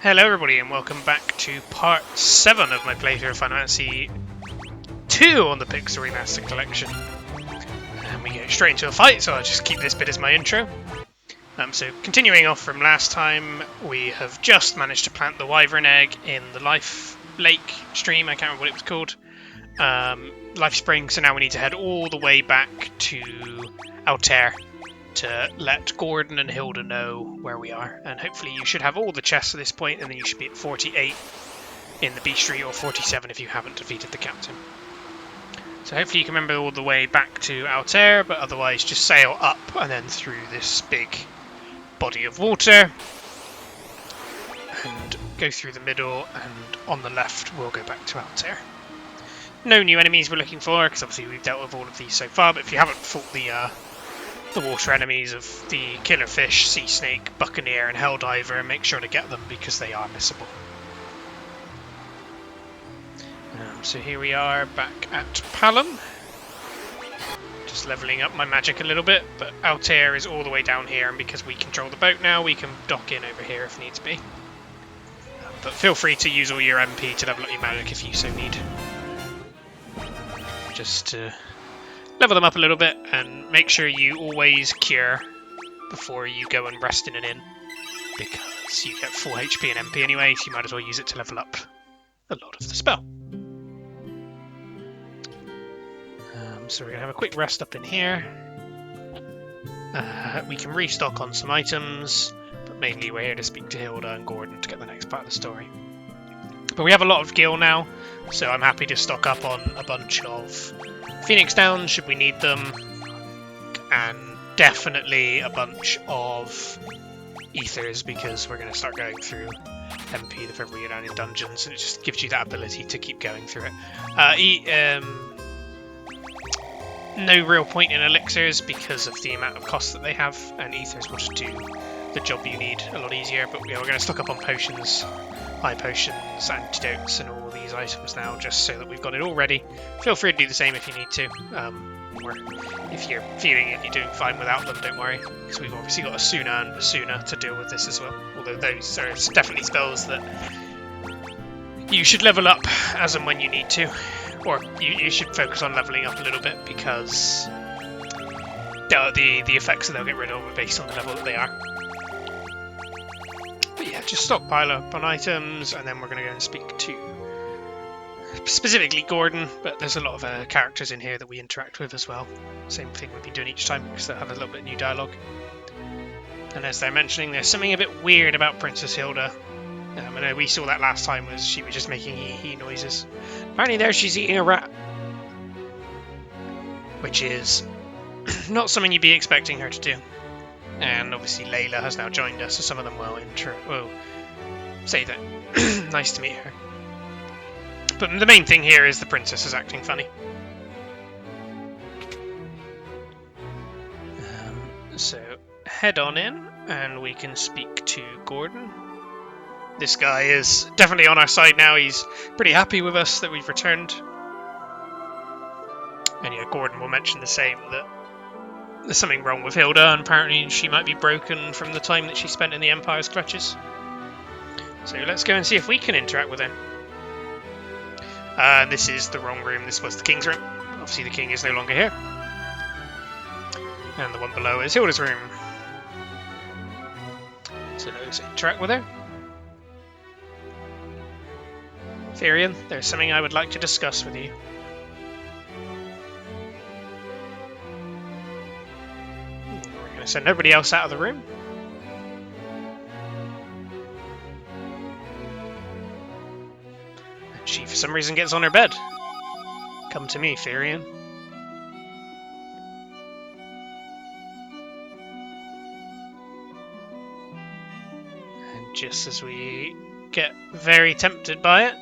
Hello everybody and welcome back to part 7 of my playthrough of Final Fantasy 2 on the Pixel Remaster collection. And we get straight into a fight, so I'll just keep this bit as my intro. So continuing off from last time, we have just managed to plant the Wyvern egg in the Life Lake stream, I can't remember what it was called. Life Spring, so now we need to head all the way back to Altair to let Gordon and Hilda know where we are, and hopefully you should have all the chests at this point, and then you should be at 48 in the Beastry, or 47 if you haven't defeated the captain. So hopefully you can remember all the way back to Altair, but otherwise just sail up and then through this big body of water and go through the middle, and on the left we'll go back to Altair. No new enemies we're looking for, because obviously we've dealt with all of these so far, but if you haven't fought the water enemies of the Killerfish, Sea Snake, Buccaneer and Helldiver, make sure to get them because they are missable. So here we are back at Palom. Just levelling up my magic a little bit, but Altair is all the way down here, and because we control the boat now, we can dock in over here if needs be. But feel free to use all your MP to level up your magic if you so need. Just to level them up a little bit, and make sure you always cure before you go and rest in an inn, because you get full HP and MP anyway, so you might as well use it to level up a lot of the spell. So we're going to have a quick rest up in here. We can restock on some items, but mainly we're here to speak to Hilda and Gordon to get the next part of the story. But we have a lot of gil now, so I'm happy to stock up on a bunch of Phoenix Downs should we need them, and definitely a bunch of Ethers, because we're going to start going through MP the further we go down in dungeons, and it just gives you that ability to keep going through it. No real point in elixirs because of the amount of cost that they have, and Ethers will just do the job you need a lot easier, but yeah, we're going to stock up on potions, high potions, antidotes and all these items now, just so that we've got it all ready. Feel free to do the same if you need to, or if you're feeling it, you're doing fine without them, don't worry, because we've obviously got Asuna and Vasuna to deal with this as well, although those are definitely spells that you should level up as and when you need to, or you should focus on leveling up a little bit, because the effects that they'll get rid of are based on the level that they are. But yeah, just stockpile up on items, and then we're going to go and speak to specifically Gordon, but there's a lot of characters in here that we interact with as well. Same thing we've been doing each time, because they'll have a little bit of new dialogue. And as they're mentioning, there's something a bit weird about Princess Hilda. I know we saw that last time, was she was just making hee-hee noises. Apparently there she's eating a rat, which is not something you'd be expecting her to do. And obviously Layla has now joined us, so some of them will say that. Nice to meet her. But the main thing here is the princess is acting funny. So head on in, and we can speak to Gordon. This guy is definitely on our side now. He's pretty happy with us that we've returned. And yeah, Gordon will mention the same, that there's something wrong with Hilda, and apparently she might be broken from the time that she spent in the Empire's clutches. So let's go and see if we can interact with her. This is the wrong room. This was the king's room. Obviously the king is no longer here. And the one below is Hilda's room. So let's interact with her. Therian, there's something I would like to discuss with you. We're going to send everybody else out of the room. And she, for some reason, gets on her bed. Come to me, Therian. And just as we get very tempted by it,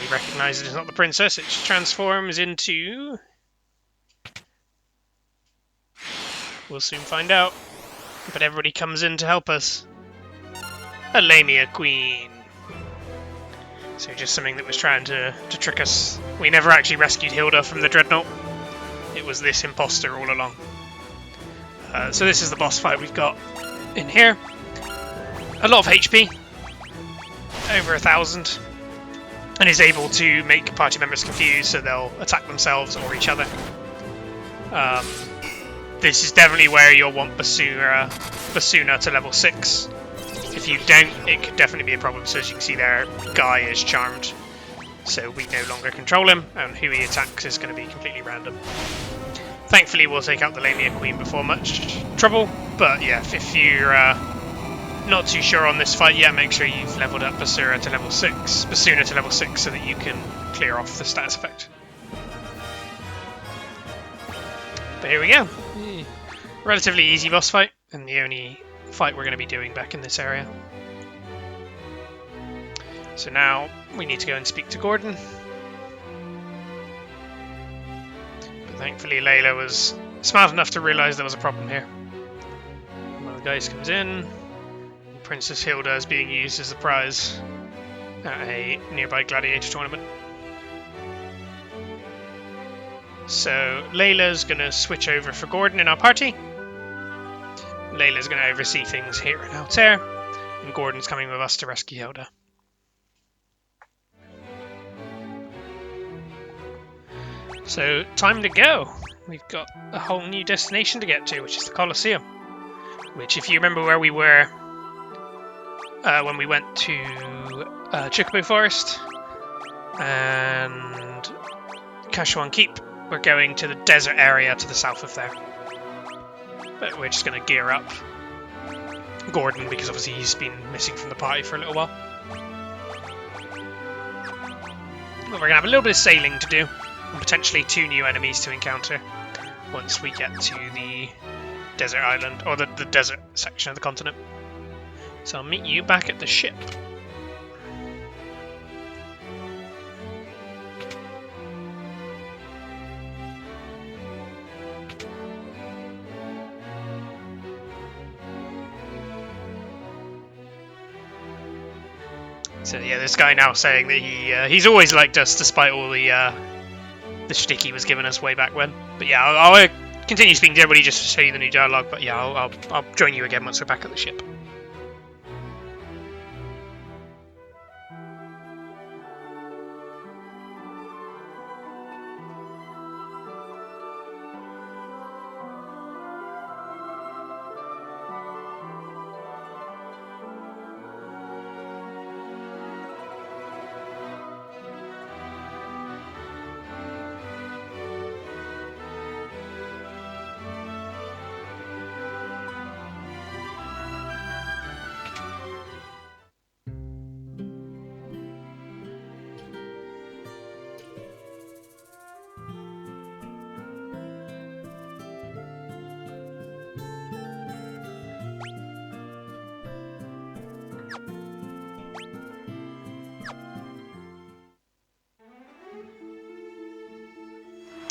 we recognise it is not the princess, it transforms into... We'll soon find out. But everybody comes in to help us. A Lamia Queen. So just something that was trying to trick us. We never actually rescued Hilda from the Dreadnought. It was this imposter all along. So this is the boss fight we've got in here. A lot of HP. over 1,000, and is able to make party members confused, so they'll attack themselves or each other. This is definitely where you'll want Basuna to level 6. If you don't, it could definitely be a problem. So as you can see there, Guy is charmed, so we no longer control him, and who he attacks is going to be completely random. Thankfully, we'll take out the Lamia Queen before much trouble, but yeah, if you're not too sure on this fight yet, make sure you've leveled up Basuna to level 6, so that you can clear off the status effect. But here we go. Relatively easy boss fight, and the only fight we're going to be doing back in this area. So now we need to go and speak to Gordon. But thankfully Layla was smart enough to realise there was a problem here. One of the guys comes in. Princess Hilda is being used as the prize at a nearby gladiator tournament. So Layla's going to switch over for Gordon in our party. Layla's going to oversee things here in Altair, and Gordon's coming with us to rescue Hilda. So time to go. We've got a whole new destination to get to, which is the Colosseum. Which, if you remember where we were when we went to Chocobo Forest and Kashuan Keep, we're going to the desert area to the south of there. But we're just going to gear up Gordon, because obviously he's been missing from the party for a little while. But we're going to have a little bit of sailing to do, and potentially 2 new enemies to encounter once we get to the desert island, or the desert section of the continent. So I'll meet you back at the ship. So yeah, this guy now saying that he's always liked us despite all the shtick he was giving us way back when. But yeah, I'll continue speaking to everybody just to show you the new dialogue. But yeah, I'll join you again once we're back at the ship.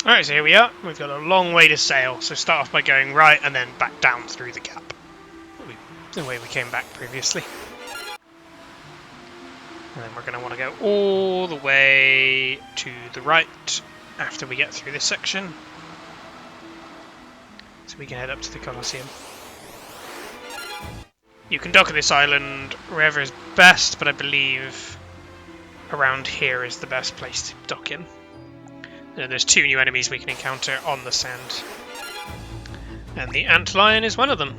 Alright, so here we are. We've got a long way to sail, so start off by going right and then back down through the gap. The way we came back previously. And then we're going to want to go all the way to the right after we get through this section. So we can head up to the Colosseum. You can dock at this island wherever is best, but I believe around here is the best place to dock in. And there's 2 new enemies we can encounter on the sand. And the Antlion is one of them.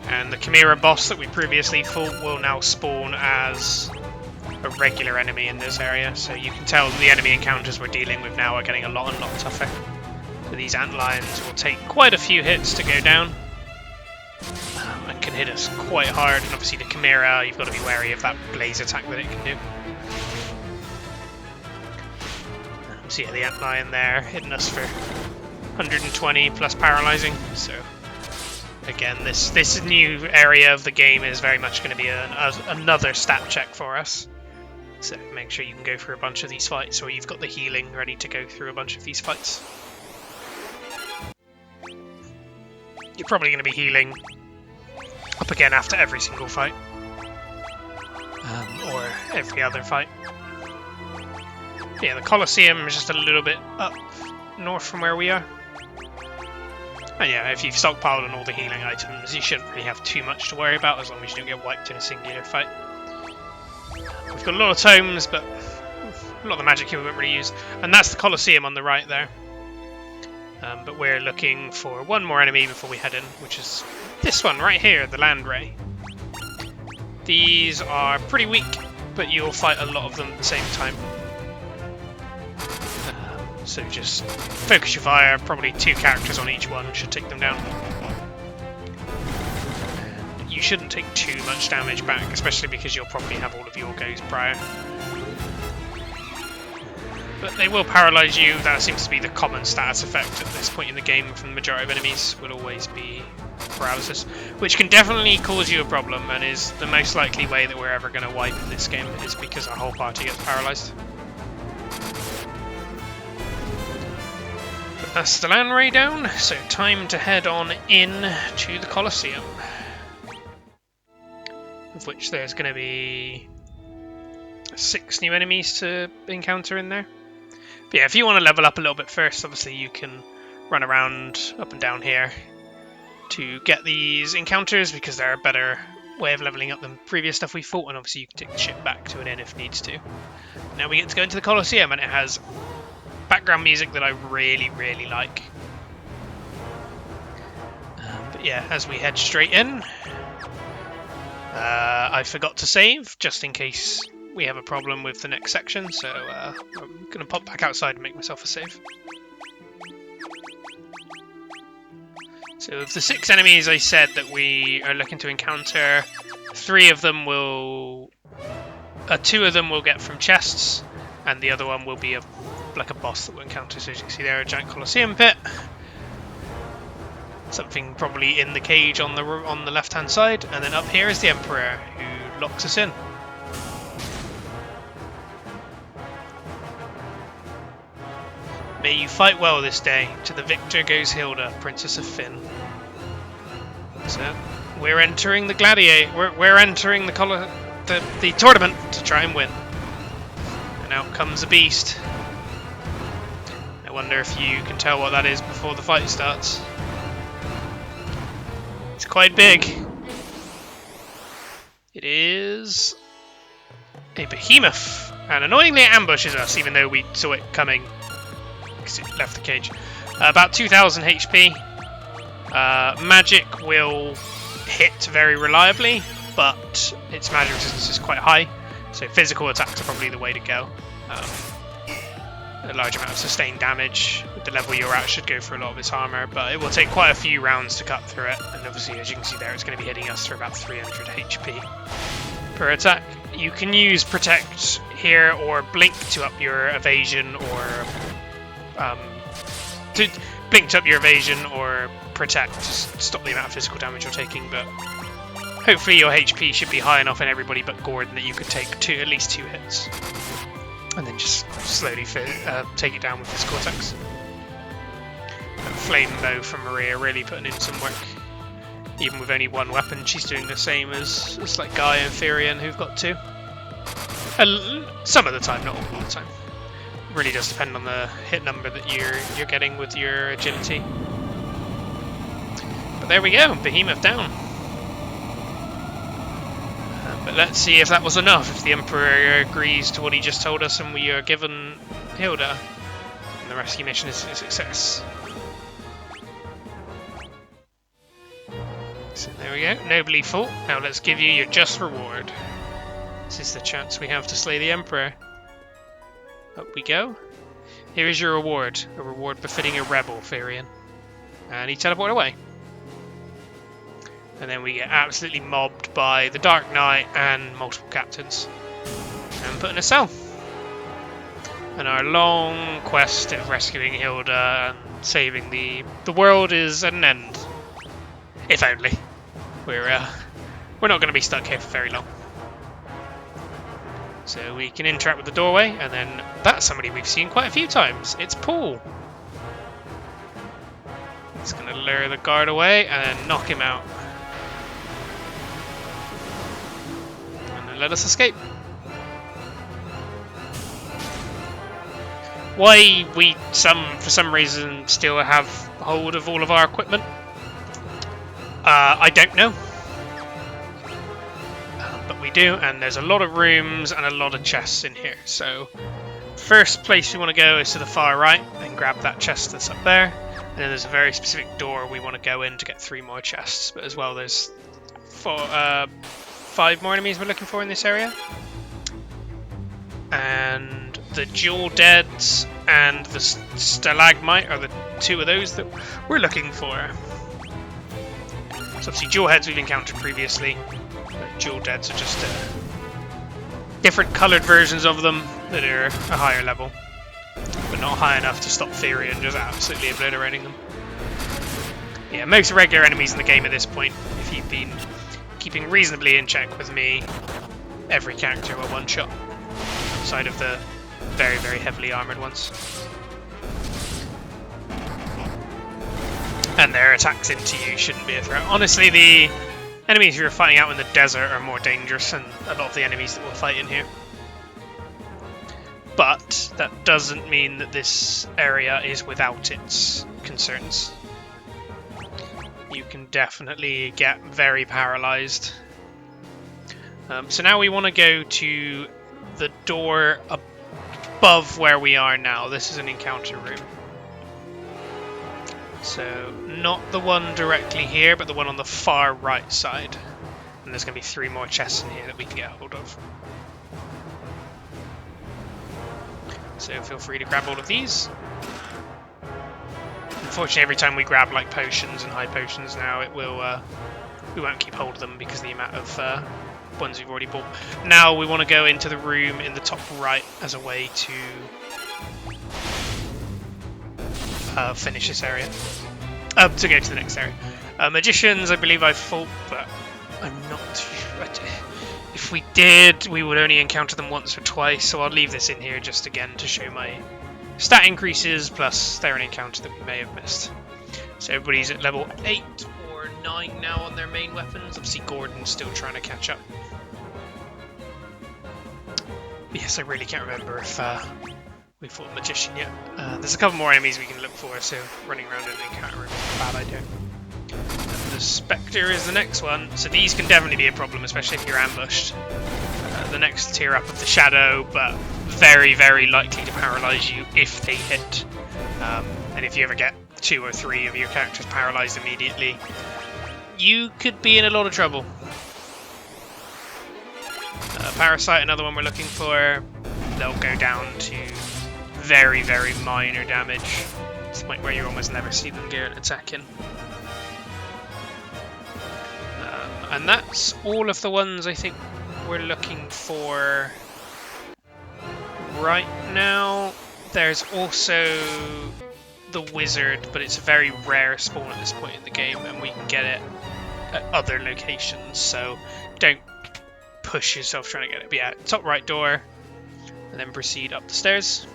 And the Chimera boss that we previously fought will now spawn as a regular enemy in this area. So you can tell the enemy encounters we're dealing with now are getting a lot tougher. So these Antlions will take quite a few hits to go down. And can hit us quite hard. And obviously the Chimera, you've got to be wary of that blaze attack that it can do. So yeah, the Antlion there hitting us for 120 plus paralyzing. So again, this new area of the game is very much going to be another stat check for us. So make sure you can go through a bunch of these fights, or you've got the healing ready to go through a bunch of these fights. You're probably going to be healing up again after every single fight, or every other fight. Yeah, the Colosseum is just a little bit up north from where we are. And yeah, if you've stockpiled on all the healing items, you shouldn't really have too much to worry about as long as you don't get wiped in a singular fight. We've got a lot of tomes, but a lot of the magic here we won't really use. And that's the Colosseum on the right there. But we're looking for one more enemy before we head in, which is this one right here, the Land Ray. These are pretty weak, but you'll fight a lot of them at the same time. So just focus your fire, probably 2 characters on each one should take them down. And you shouldn't take too much damage back, especially because you'll probably have all of your goes prior. But they will paralyze you. That seems to be the common status effect at this point in the game from the majority of enemies, will always be paralysis, which can definitely cause you a problem and is the most likely way that we're ever going to wipe in this game, is because our whole party gets paralyzed. But that's the Land Ray down, so time to head on in to the Colosseum, of which there's going to be 6 new enemies to encounter in there. But yeah, if you want to level up a little bit first, obviously you can run around up and down here to get these encounters, because they're a better way of leveling up than previous stuff we fought, and obviously you can take the ship back to an inn if needs to. Now we get to go into the Colosseum, and it has background music that I really, really like. But yeah, as we head straight in, I forgot to save, just in case we have a problem with the next section, so I'm going to pop back outside and make myself a save. So of the 6 enemies I said that we are looking to encounter, 2 of them will get from chests, and the other one will be like a boss that we'll encounter. So as you can see there, a giant Colosseum pit. Something probably in the cage on the left-hand side, and then up here is the Emperor, who locks us in. May you fight well this day. To the victor goes Hilda, Princess of Finn. So we're entering the We're entering the tournament to try and win. And out comes a beast. I wonder if you can tell what that is before the fight starts. It's quite big. It is a Behemoth, and annoyingly it ambushes us, even though we saw it coming. It left the cage. About 2000 HP. Magic will hit very reliably, but its magic resistance is quite high, so physical attacks are probably the way to go. A large amount of sustained damage with the level you're at should go for a lot of its armor, but it will take quite a few rounds to cut through it, and obviously as you can see there, it's going to be hitting us for about 300 HP per attack. You can use Protect here or Blink to up your evasion, or to blink to up your evasion or protect to stop the amount of physical damage you're taking, but hopefully your HP should be high enough in everybody but Gordon that you could take at least 2 hits, and then just slowly take it down with physical attacks. And Flame Bow from Maria really putting in some work. Even with only 1 weapon, she's doing the same as like Guy and Firion, who've got 2. Some of the time, not all the time. Really does depend on the hit number that you're getting with your agility. But there we go, Behemoth down. But let's see if that was enough, if the Emperor agrees to what he just told us and we are given Hilda, and the rescue mission is a success. So there we go, nobly fought. Now let's give you your just reward. This is the chance we have to slay the Emperor. Up we go. Here is your reward. A reward befitting a rebel, Firion. And he teleported away. And then we get absolutely mobbed by the Dark Knight and multiple captains. And put in a cell. And our long quest of rescuing Hilda and saving the world is at an end. If only. We're not going to be stuck here for very long. So we can interact with the doorway, and then that's somebody we've seen quite a few times. It's Paul. It's going to lure the guard away and then knock him out. And then let us escape. Why we, for some reason, still have hold of all of our equipment, I don't know. But we do, and there's a lot of rooms and a lot of chests in here. So, first place we want to go is to the far right and grab that chest that's up there. And then there's a very specific door we want to go in to get 3 more chests. But as well, there's 5 more enemies we're looking for in this area. And the Jewel Deads and the Stalagmite are the 2 of those that we're looking for. So obviously Jewel Heads we've encountered previously. But Jewel Deads are just different coloured versions of them that are a higher level. But not high enough to stop Therion just absolutely obliterating them. Yeah, most regular enemies in the game at this point, if you've been keeping reasonably in check with me, every character will one-shot. Outside of the very, very heavily armoured ones. And their attacks into you shouldn't be a threat. Honestly, the enemies you're fighting out in the desert are more dangerous than a lot of the enemies that we'll fight in here. But that doesn't mean that this area is without its concerns. You can definitely get very paralysed. So now we want to go to the door above where we are now. This is an encounter room. So not the one directly here, but the one on the far right side. And there's going to be 3 more chests in here that we can get hold of. So feel free to grab all of these. Unfortunately, every time we grab like potions and high potions now, it will we won't keep hold of them because of the amount of ones we've already bought. Now we want to go into the room in the top right as a way to finish this area. To go to the next area. Magicians, I believe I fought, but I'm not sure. If we did, we would only encounter them once or twice, so I'll leave this in here just again to show my stat increases, plus they're an encounter that we may have missed. So everybody's at level 8 or 9 now on their main weapons. Obviously Gordon's still trying to catch up. But yes, I really can't remember if we fought a magician yet. There's a couple more enemies we can look for, so running around in an encounter room is a bad idea. The Specter is the next one, so these can definitely be a problem, especially if you're ambushed. The next tier up of the Shadow, but very, very likely to paralyse you if they hit. And if you ever get 2 or 3 of your characters paralysed immediately, you could be in a lot of trouble. Parasite, another one we're looking for. They'll go down to very, very minor damage. It's the point where you almost never see them get an attack in. And that's all of the ones I think we're looking for right now. There's also the Wizard, but it's a very rare spawn at this point in the game, and we can get it at other locations, so don't push yourself trying to get it. But yeah, top right door, and then proceed up the stairs.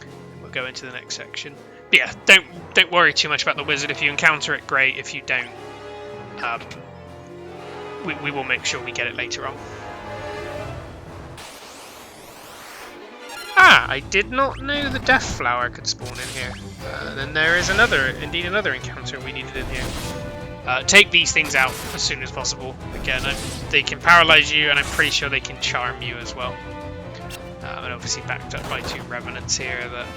And we'll go into the next section. But yeah, don't worry too much about the Wizard. If you encounter it, great. If you don't, we will make sure we get it later on. Ah, I did not know the Death Flower could spawn in here. Then there is indeed another encounter we needed in here. Take these things out as soon as possible. Again, they can paralyze you, and I'm pretty sure they can charm you as well. And obviously backed up by 2 Revenants here that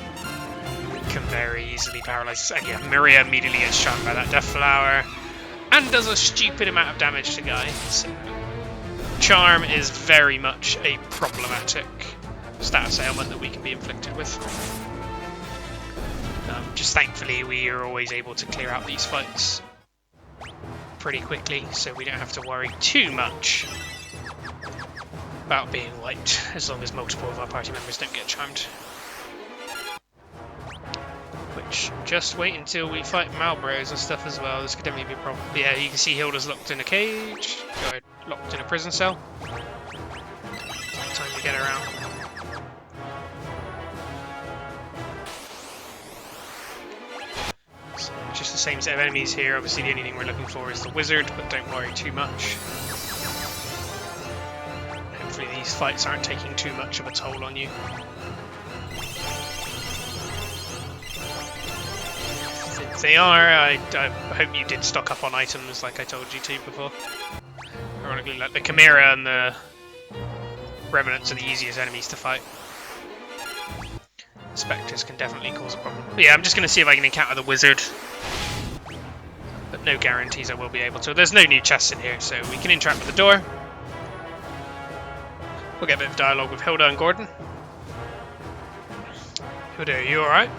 can very easily paralyze us. Again, Maria immediately gets charmed by that Death Flower and does a stupid amount of damage to Guy. So, Charm is very much a problematic status ailment that we can be inflicted with. Just thankfully we are always able to clear out these fights pretty quickly, so we don't have to worry too much about being wiped, as long as multiple of our party members don't get charmed. Which, just wait until we fight Malbros and stuff as well. This could definitely be a problem. But yeah, you can see Hilda's locked in a cage, locked in a prison cell. Time to get her out. So, just the same set of enemies here. Obviously the only thing we're looking for is the Wizard, but don't worry too much. Hopefully these fights aren't taking too much of a toll on you. if they are, I hope you did stock up on items like I told you to before. Ironically, like the Chimera and the Revenants are the easiest enemies to fight. Specters can definitely cause a problem. But yeah, I'm just going to see if I can encounter the wizard. But no guarantees I will be able to. There's no new chests in here, so we can interact with the door. We'll get a bit of dialogue with Hilda and Gordon. Hilda, are you alright?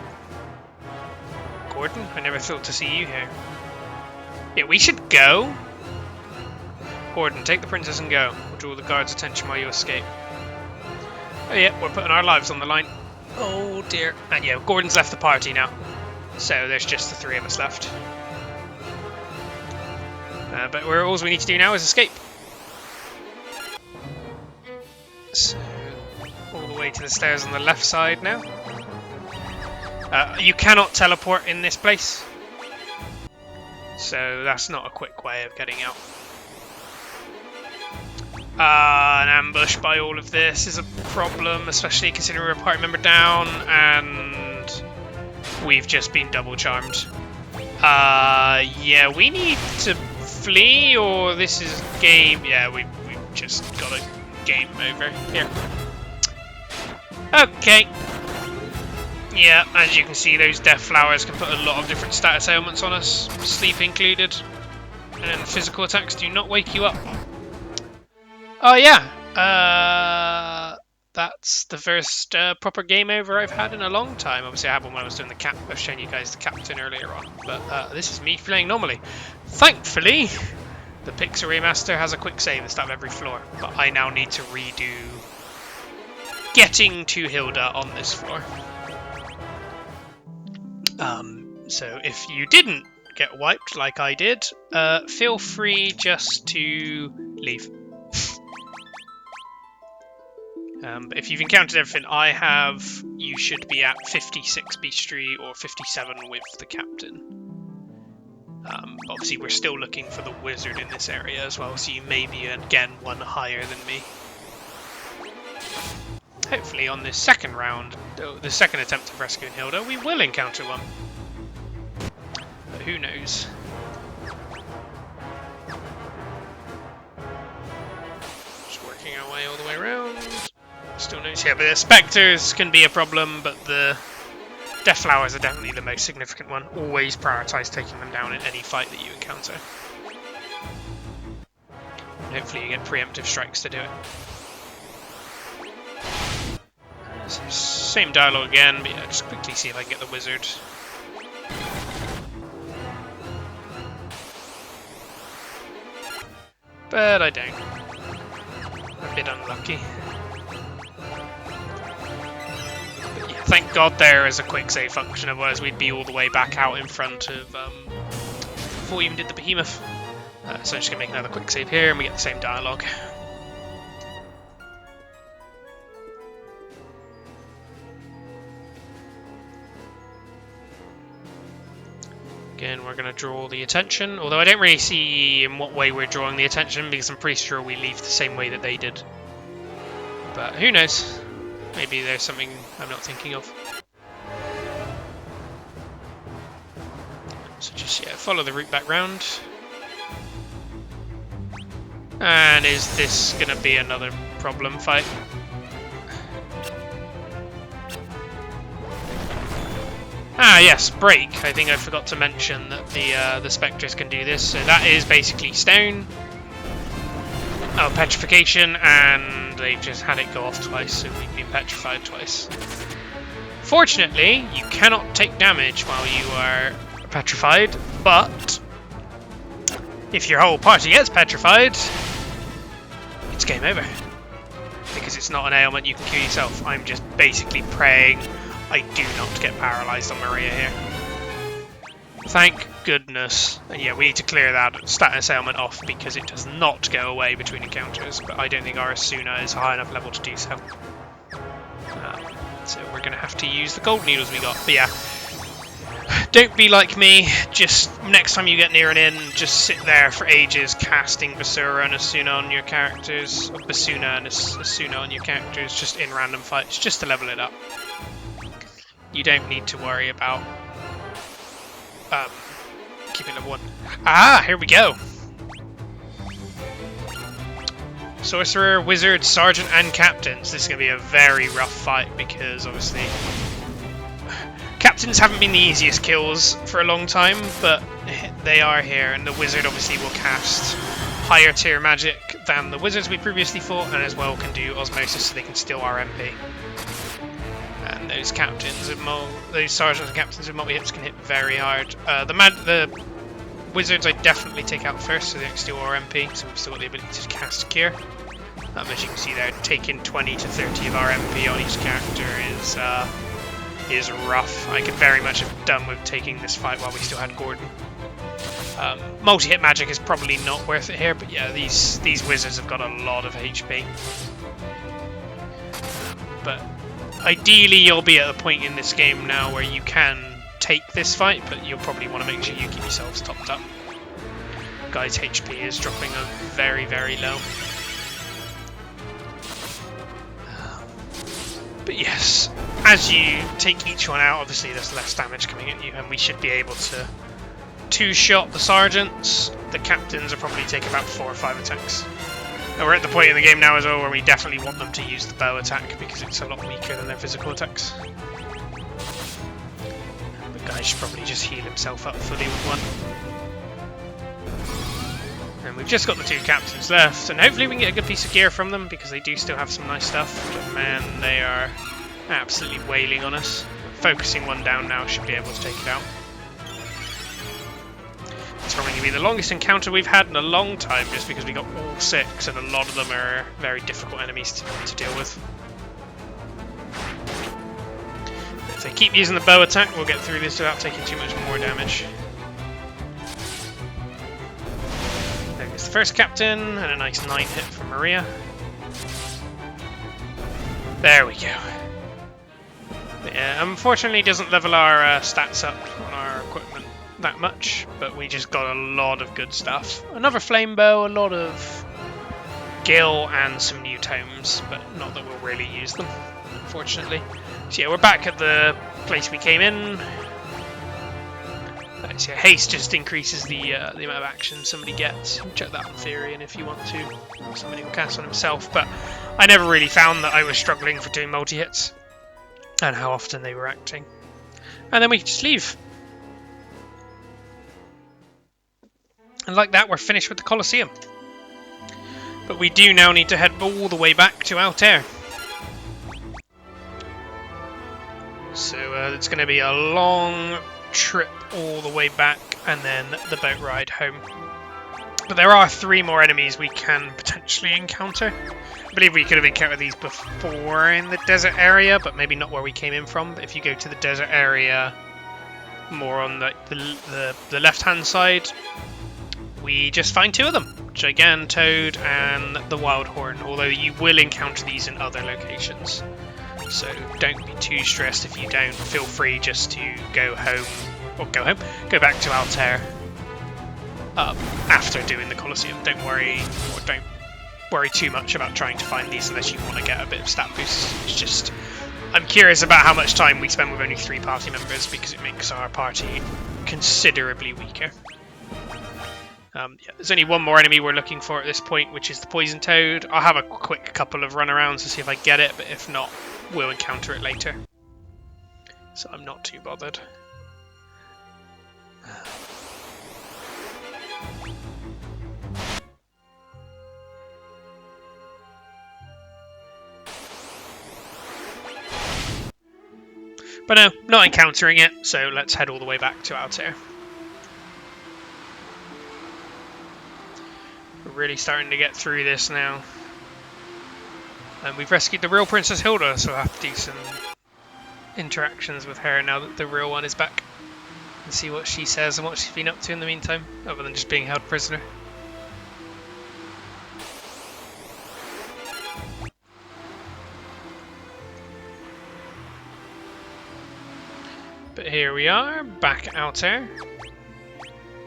Gordon, I never thought to see you here. Yeah, we should go. Gordon, take the princess and go. We'll draw the guards' attention while you escape. Oh yeah, we're putting our lives on the line. Oh dear. And yeah, Gordon's left the party now. So there's just the three of us left. But all we need to do now is escape. So, all the way to the stairs on the left side now. You cannot teleport in this place. So that's not a quick way of getting out. An ambush by all of this is a problem, especially considering we're a party member down and we've just been double charmed. Yeah, we need to flee, or this is game. Yeah, we've just got a game over here. Okay. Yeah, as you can see, those death flowers can put a lot of different status ailments on us, sleep included, and physical attacks do not wake you up. Oh yeah, that's the first proper game over I've had in a long time. Obviously I had one when I was doing the cap. I've shown you guys the captain earlier on, but this is me playing normally. Thankfully, the Pixel Remaster has a quick save at the start of every floor, but I now need to redo getting to Hilda on this floor. So if you didn't get wiped like I did, feel free just to leave. But if you've encountered everything I have, you should be at 56 Beastry or 57 with the captain. Obviously we're still looking for the wizard in this area as well, so you may be again one higher than me. Hopefully on this second round, the second attempt of rescuing Hilda, we will encounter one. But who knows? Just working our way all the way around. Still no here, but the Specters can be a problem, but the Death Flowers are definitely the most significant one. Always prioritise taking them down in any fight that you encounter. And hopefully you get preemptive strikes to do it. So same dialogue again, but yeah, just quickly see if I can get the wizard. But I don't. A bit unlucky. But yeah, thank God there is a quick save function, otherwise we'd be all the way back out in front of before we even did the Behemoth. So I'm just going to make another quick save here and we get the same dialogue. Again, we're going to draw the attention, although I don't really see in what way we're drawing the attention because I'm pretty sure we leave the same way that they did. But who knows? Maybe there's something I'm not thinking of. So just, yeah, follow the route back round. And is this going to be another problem fight? Ah yes, break. I think I forgot to mention that the Spectres can do this. So that is basically stone. Oh, petrification, and they've just had it go off twice, so we've been petrified twice. Fortunately, you cannot take damage while you are petrified, but if your whole party gets petrified, it's game over. Because it's not an ailment you can cure yourself. I'm just basically praying I do not get paralysed on Maria here. Thank goodness. And yeah, we need to clear that status ailment off because it does not go away between encounters, but I don't think our Asuna is high enough level to do so. So we're going to have to use the gold needles we got. But yeah, don't be like me. Just next time you get near an inn, just sit there for ages casting Basura and Asuna on your characters. Or Basuna and Asuna on your characters just in random fights, just to level it up. You don't need to worry about keeping level 1. Ah, here we go. Sorcerer, Wizard, Sergeant, and Captains. This is going to be a very rough fight because obviously Captains haven't been the easiest kills for a long time, but they are here, and the Wizard obviously will cast higher tier magic than the Wizards we previously fought, and as well can do Osmosis so they can steal our MP. And those Captains, those Sergeants and Captains with multi-hits can hit very hard. The Wizards I definitely take out first so they don't steal our MP, so we've still got the ability to cast Cure. As you can see there, taking 20 to 30 of our MP on each character is rough. I could very much have done with taking this fight while we still had Gordon. Multi-hit magic is probably not worth it here, but yeah, these Wizards have got a lot of HP. But ideally you'll be at a point in this game now where you can take this fight, but you'll probably want to make sure you keep yourselves topped up. Guy's HP is dropping very, very low. But yes, as you take each one out, obviously there's less damage coming at you, and we should be able to two-shot the Sergeants. The Captains will probably take about 4 or 5 attacks. And we're at the point in the game now as well where we definitely want them to use the bow attack because it's a lot weaker than their physical attacks. The guy should probably just heal himself up fully with one. And we've just got the 2 Captains left, and hopefully we can get a good piece of gear from them because they do still have some nice stuff. But man, they are absolutely wailing on us. Focusing one down now should be able to take it out. It's probably going to be the longest encounter we've had in a long time just because we got all 6 and a lot of them are very difficult enemies to deal with. If they keep using the bow attack, we'll get through this without taking too much more damage. There goes the first Captain, and a nice 9 hit from Maria. There we go. Yeah, unfortunately it doesn't level our stats up on our equipment that much, but we just got a lot of good stuff. Another flame bow, a lot of gil, and some new tomes, but not that we'll really use them, unfortunately. So yeah, we're back at the place we came in. So haste just increases the amount of action somebody gets. Check that on Therian if you want to. Somebody will cast on himself, but I never really found that I was struggling for doing multi-hits and how often they were acting. And then we just leave. And like that, we're finished with the Colosseum. But we do now need to head all the way back to Altair. So it's going to be a long trip all the way back and then the boat ride home. But there are 3 more enemies we can potentially encounter. I believe we could have encountered these before in the desert area, but maybe not where we came in from. But if you go to the desert area more on the left-hand side, we just find 2 of them, Gigantoad and the Wildhorn, although you will encounter these in other locations. So don't be too stressed if you don't. Feel free just to go back to Altair after doing the Colosseum. Don't worry too much about trying to find these unless you want to get a bit of stat boost. It's just, I'm curious about how much time we spend with only 3 party members because it makes our party considerably weaker. Yeah, there's only one more enemy we're looking for at this point, which is the Poison Toad. I'll have a quick couple of runarounds to see if I get it, but if not, we'll encounter it later. So I'm not too bothered. But no, not encountering it, so let's head all the way back to Altair. We're really starting to get through this now. And we've rescued the real Princess Hilda, so I'll have to do some interactions with her now that the real one is back. And see what she says and what she's been up to in the meantime, other than just being held prisoner. But here we are, back at Altair.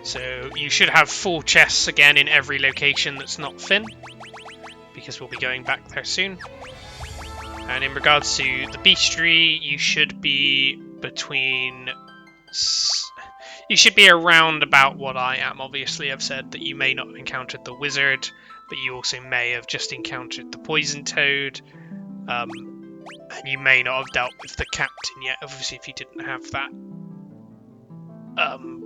So you should have full chests again in every location that's not Finn, because we'll be going back there soon. And in regards to the bestiary, you should be between... You should be around about what I am. Obviously, I've said that you may not have encountered the wizard, but you also may have just encountered the poison toad. And you may not have dealt with the captain yet, obviously, if you didn't have that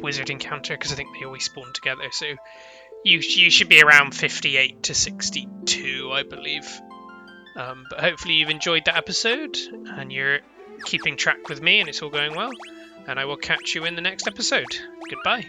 wizard encounter, because I think they always spawn together. So you should be around 58 to 62, I believe. But hopefully you've enjoyed that episode, and you're keeping track with me, and it's all going well. And I will catch you in the next episode. Goodbye.